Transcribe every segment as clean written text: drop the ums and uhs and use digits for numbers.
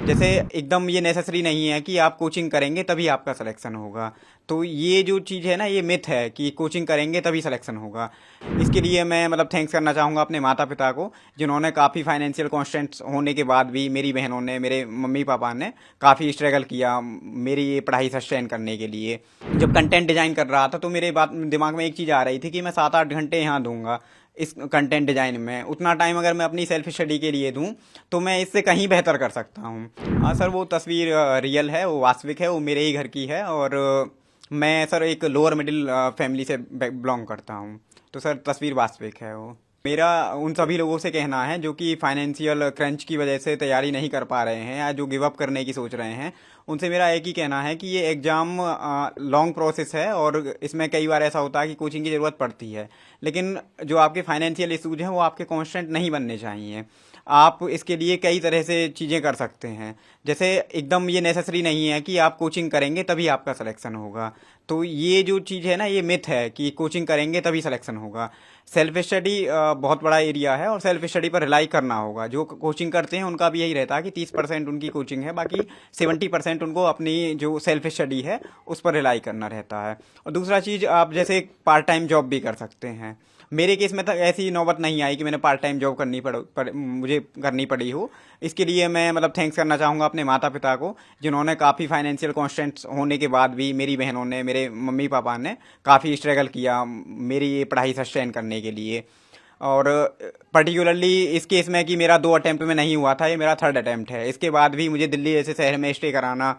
जैसे एकदम ये नेसेसरी नहीं है कि आप कोचिंग करेंगे तभी आपका सिलेक्शन होगा। तो ये जो चीज़ है ना, ये मिथ है कि कोचिंग करेंगे तभी सिलेक्शन होगा। इसके लिए मैं मतलब थैंक्स करना चाहूँगा अपने माता पिता को, जिन्होंने काफ़ी फाइनेंशियल कॉन्स्टेंट्स होने के बाद भी मेरी बहनों ने, मेरे मम्मी पापा ने काफ़ी स्ट्रगल किया मेरी ये पढ़ाई सस्टेन करने के लिए। जब कंटेंट डिज़ाइन कर रहा था तो मेरे बात दिमाग में एक चीज़ आ रही थी कि मैं 7-8 घंटे यहाँ दूंगा इस कंटेंट डिज़ाइन में, उतना टाइम अगर मैं अपनी सेल्फ स्टडी के लिए दूं तो मैं इससे कहीं बेहतर कर सकता हूं। हाँ सर, वो तस्वीर रियल है, वो वास्तविक है, वो मेरे ही घर की है। और मैं सर एक लोअर मिडिल फैमिली से बिलोंग करता हूँ। तो सर तस्वीर वास्तविक है वो। मेरा उन सभी लोगों से कहना है जो कि फाइनेंशियल क्रंच की वजह से तैयारी नहीं कर पा रहे हैं या जो गिव अप करने की सोच रहे हैं, उनसे मेरा एक ही कहना है कि ये एग्ज़ाम लॉन्ग प्रोसेस है और इसमें कई बार ऐसा होता है कि कोचिंग की ज़रूरत पड़ती है। लेकिन जो आपके फाइनेंशियल इशूज हैं वो आपके कांस्टेंट नहीं बनने चाहिए। आप इसके लिए कई तरह से चीज़ें कर सकते हैं। जैसे एकदम ये नेसेसरी नहीं है कि आप कोचिंग करेंगे तभी आपका सिलेक्शन होगा। तो ये जो चीज़ है ना, ये मिथ है कि कोचिंग करेंगे तभी सिलेक्शन होगा। सेल्फ स्टडी बहुत बड़ा एरिया है और सेल्फ स्टडी पर रिलाई करना होगा। जो कोचिंग करते हैं उनका भी यही रहता है कि 30% उनकी कोचिंग है, बाकी 70% उनको अपनी जो सेल्फ स्टडी है उस पर रिलाई करना रहता है। और दूसरा चीज़, आप जैसे पार्ट टाइम जॉब भी कर सकते हैं। मेरे केस में तक ऐसी नौबत नहीं आई कि मैंने पार्ट टाइम जॉब मुझे करनी पड़ी हो। इसके लिए मैं मतलब थैंक्स करना चाहूँगा अपने माता पिता को, जिन्होंने काफ़ी फाइनेंशियल कॉन्स्टेंट्स होने के बाद भी मेरी बहनों ने, मेरे मम्मी पापा ने काफ़ी स्ट्रगल किया मेरी ये पढ़ाई सस्टेन करने के लिए। और पर्टिकुलरली इस केस में कि मेरा 2 अटेम्प्ट में नहीं हुआ था, ये मेरा थर्ड अटेम्प्ट है। इसके बाद भी मुझे दिल्ली जैसे शहर में स्टे कराना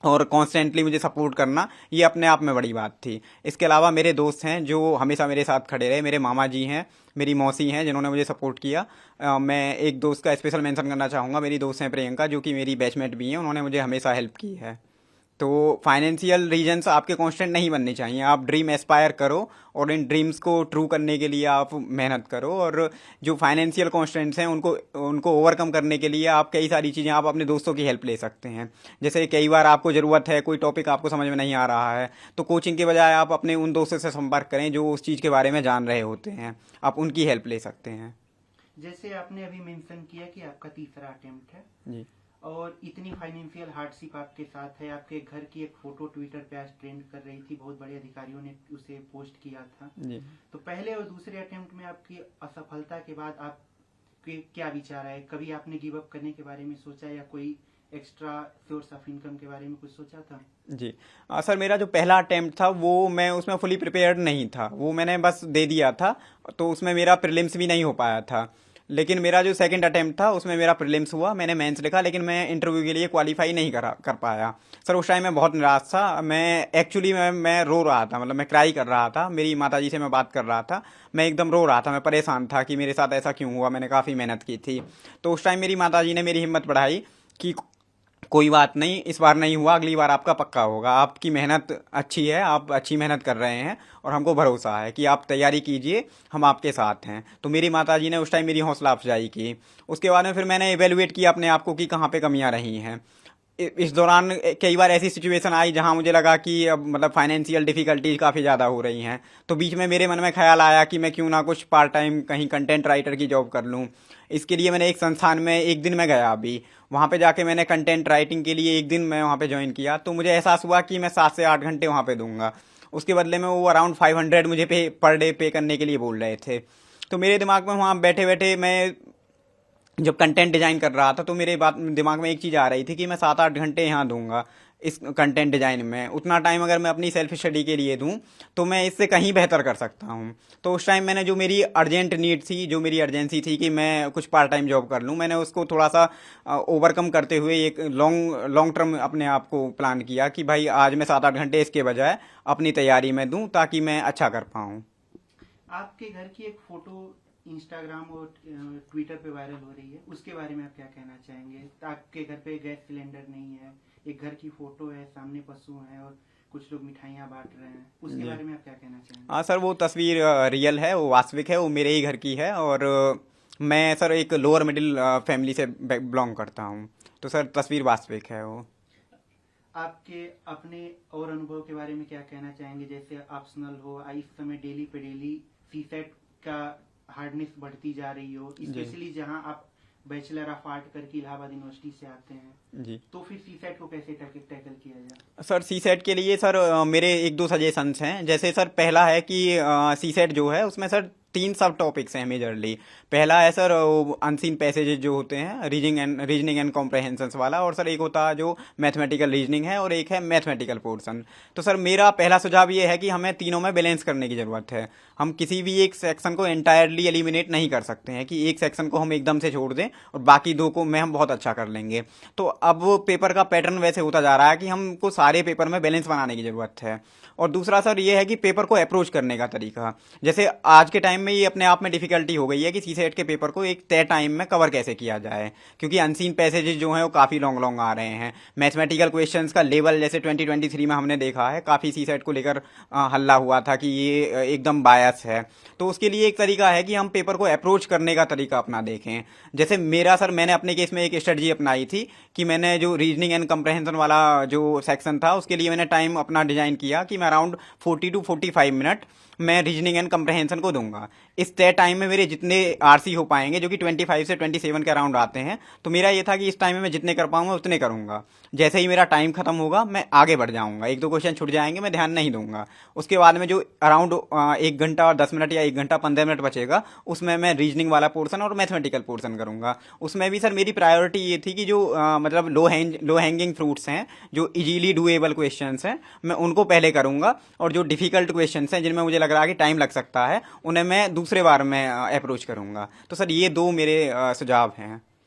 और कॉन्स्टेंटली मुझे सपोर्ट करना, ये अपने आप में बड़ी बात थी। इसके अलावा मेरे दोस्त हैं जो हमेशा मेरे साथ खड़े रहे, मेरे मामा जी हैं, मेरी मौसी हैं जिन्होंने मुझे सपोर्ट किया। मैं एक दोस्त का स्पेशल मेंशन करना चाहूँगा। मेरी दोस्त हैं प्रियंका, जो कि मेरी बैचमेट भी हैं, उन्होंने मुझे हमेशा हेल्प की है। तो फाइनेंशियल रीजंस आपके कांस्टेंट नहीं बनने चाहिए। आप ड्रीम एस्पायर करो और इन ड्रीम्स को ट्रू करने के लिए आप मेहनत करो। और जो फाइनेंशियल कांस्टेंट्स हैं उनको उनको ओवरकम करने के लिए आप कई सारी चीज़ें, आप अपने दोस्तों की हेल्प ले सकते हैं। जैसे कई बार आपको ज़रूरत है, कोई टॉपिक आपको समझ में नहीं आ रहा है, तो कोचिंग के बजाय आप अपने उन दोस्तों से संपर्क करें जो उस चीज़ के बारे में जान रहे होते हैं। आप उनकी हेल्प ले सकते हैं। जैसे आपने अभी मेंशन किया कि आपका तीसरा अटेम्प्ट है जी। और इतनी फाइनेंशियल हार्डशिप आपके साथ है, आपके घर की एक फोटो ट्विटर पे आज ट्रेंड कर रही थी, बहुत बड़े अधिकारियों ने उसे पोस्ट किया था। जी। तो पहले और दूसरे अटेम्प्ट में आपकी असफलता के बाद आपके क्या विचार आए? कभी आपने गिव अप करने के बारे में सोचा या कोई एक्स्ट्रा सोर्स ऑफ इनकम के बारे में कुछ सोचा था? जी। सर, मेरा जो पहला अटेम्प्ट था वो मैं उसमें फुली प्रिपेयर्ड नहीं था, वो मैंने बस दे दिया था। तो उसमें मेरा प्रीलिम्स भी नहीं हो पाया था। लेकिन मेरा जो सेकंड अटेम्प्ट था उसमें मेरा प्रीलिम्स हुआ, मैंने मेंस लिखा, लेकिन मैं इंटरव्यू के लिए क्वालिफाई नहीं कर पाया। सर उस टाइम मैं बहुत निराश था। मैं एक्चुअली मैं रो रहा था, मतलब मैं क्राई कर रहा था। मेरी माताजी से मैं बात कर रहा था, मैं एकदम रो रहा था, मैं परेशान था कि मेरे साथ ऐसा क्यों हुआ, मैंने काफ़ी मेहनत की थी। तो उस टाइम मेरी माताजी ने मेरी हिम्मत बढ़ाई कि कोई बात नहीं, इस बार नहीं हुआ, अगली बार आपका पक्का होगा, आपकी मेहनत अच्छी है, आप अच्छी मेहनत कर रहे हैं और हमको भरोसा है कि आप तैयारी कीजिए, हम आपके साथ हैं। तो मेरी माताजी ने उस टाइम मेरी हौसला अफजाई की। उसके बाद में फिर मैंने इवेलुएट किया अपने आप को कि कहाँ पे कमियाँ रही हैं। इस दौरान कई बार ऐसी सिचुएशन आई जहां मुझे लगा कि अब मतलब फाइनेंशियल डिफिकल्टीज काफ़ी ज़्यादा हो रही हैं। तो बीच में मेरे मन में ख्याल आया कि मैं क्यों ना कुछ पार्ट टाइम कहीं कंटेंट राइटर की जॉब कर लूं। इसके लिए मैंने एक संस्थान में एक दिन में गया अभी, वहाँ पे जाके मैंने कंटेंट राइटिंग के लिए एक दिन मैं वहाँ पे ज्वाइन किया। तो मुझे एहसास हुआ कि मैं 7 से 8 घंटे वहाँ पे दूंगा, उसके बदले में वो अराउंड 500 मुझे पे पर डे पे करने के लिए बोल रहे थे। तो मेरे दिमाग में वहाँ बैठे बैठे मैं जब कंटेंट डिजाइन कर रहा था तो मेरे बात दिमाग में एक चीज़ आ रही थी कि मैं 7-8 घंटे यहाँ दूंगा इस कंटेंट डिजाइन में, उतना टाइम अगर मैं अपनी सेल्फ स्टडी के लिए दूं तो मैं इससे कहीं बेहतर कर सकता हूँ। तो उस टाइम मैंने जो मेरी अर्जेंट नीड थी, जो मेरी अर्जेंसी थी कि मैं कुछ पार्ट टाइम जॉब कर लूँ, मैंने उसको थोड़ा सा ओवरकम करते हुए एक लॉन्ग लॉन्ग टर्म अपने आप को प्लान किया कि भाई आज मैं 7-8 घंटे इसके बजाय अपनी तैयारी में दूं ताकि मैं अच्छा कर पाऊँ। आपके घर की एक फोटो इंस्टाग्राम और ट्विटर पे वायरल हो रही है, उसके बारे में आप क्या कहना चाहेंगे? आपके घर पे गैस सिलेंडर नहीं है, एक घर की फोटो है, सामने पशु है और कुछ लोग मिठाइयाँ बांट रहे हैं, उसके जी। बारे में आप क्या कहना चाहेंगे? हाँ सर, वो तस्वीर रियल है, वो वास्तविक है, वो मेरे ही घर की है। और मैं सर एक लोअर मिडिल फैमिली से बिलोंग करता हूँ। तो सर तस्वीर वास्तविक है वो। आपके अपने और अनुभव के बारे में क्या कहना चाहेंगे? जैसे ऑप्शनल हो, इस समय डेली पे डेली सी सेट का हार्डनेस बढ़ती जा रही हो, जी। स्पेशली जहां आप बैचलर ऑफ आर्ट करके इलाहाबाद यूनिवर्सिटी से आते हैं, जी तो फिर सीसेट को कैसे टैकल किया जाए? सर, सी सेट के लिए सर मेरे एक दो सजेशंस हैं। जैसे सर पहला है कि सी सेट जो है उसमें सर 3 सब टॉपिक्स हैं मेजरली। पहला है सर अनसीन पैसेजेस जो होते हैं, रीजनिंग एंड कॉम्प्रहेंशंस वाला, और सर एक होता है जो मैथमेटिकल रीजनिंग है, और एक है मैथमेटिकल पोर्शन। तो सर मेरा पहला सुझाव ये है कि हमें तीनों में बैलेंस करने की ज़रूरत है। हम किसी भी एक सेक्शन को एंटायरली एलिमिनेट नहीं कर सकते हैं कि एक सेक्शन को हम एकदम से छोड़ दें और बाकी दो को में हम बहुत अच्छा कर लेंगे। तो अब पेपर का पैटर्न वैसे होता जा रहा है कि हमको सारे पेपर में बैलेंस बनाने की ज़रूरत है। और दूसरा सर ये है कि पेपर को अप्रोच करने का तरीका, जैसे आज के टाइम में ये अपने आप में डिफिकल्टी हो गई है कि सी सेट के पेपर को एक तय टाइम में कवर कैसे किया जाए, क्योंकि अनसीन पैसेजेस जो हैं वो काफ़ी लॉन्ग लॉन्ग आ रहे हैं। मैथमेटिकल क्वेश्चंस का लेवल जैसे 2023 में हमने देखा है, काफ़ी सी सेट को लेकर हल्ला हुआ था कि ये एकदम बायस है। तो उसके लिए एक तरीका है कि हम पेपर को अप्रोच करने का तरीका अपना देखें। जैसे मेरा सर, मैंने अपने केस में एक स्ट्रेटजी अपनाई थी कि मैंने जो रीजनिंग एंड कंप्रहेंशन वाला जो सेक्शन था उसके लिए मैंने टाइम अपना डिजाइन किया कि मैं अराउंड 40 to 45 मिनट मैं रीजनिंग एंड कंप्रहेंशन को दूंगा। इस तय टाइम में मेरे जितने आरसी हो पाएंगे, जो कि 25 से 27 के अराउंड आते हैं, तो मेरा ये था कि इस टाइम में मैं जितने कर पाऊंगा उतने करूंगा। जैसे ही मेरा टाइम खत्म होगा मैं आगे बढ़ जाऊंगा, एक दो क्वेश्चन छूट जाएंगे मैं ध्यान नहीं दूंगा। उसके बाद में जो अराउंड 1 घंटा और 10 मिनट या 1 घंटा 15 मिनट बचेगा उसमें मैं रीजनिंग वाला पोर्सन और मैथमेटिकल पोर्सन करूंगा। उसमें भी सर मेरी प्रायोरिटी ये थी कि जो मतलब लो हैंगिंग फ्रूट्स हैं, जो इजीली डूएबल क्वेश्चन हैं, मैं उनको पहले करूंगा, और जो डिफिकल्ट क्वेश्चन हैं जिनमें मुझे लग रहा है कि टाइम लग सकता है उन्हें मैं दूसरे बार में अप्रोच करूंगा। तो सर ये दो मेरे सुझाव हैं।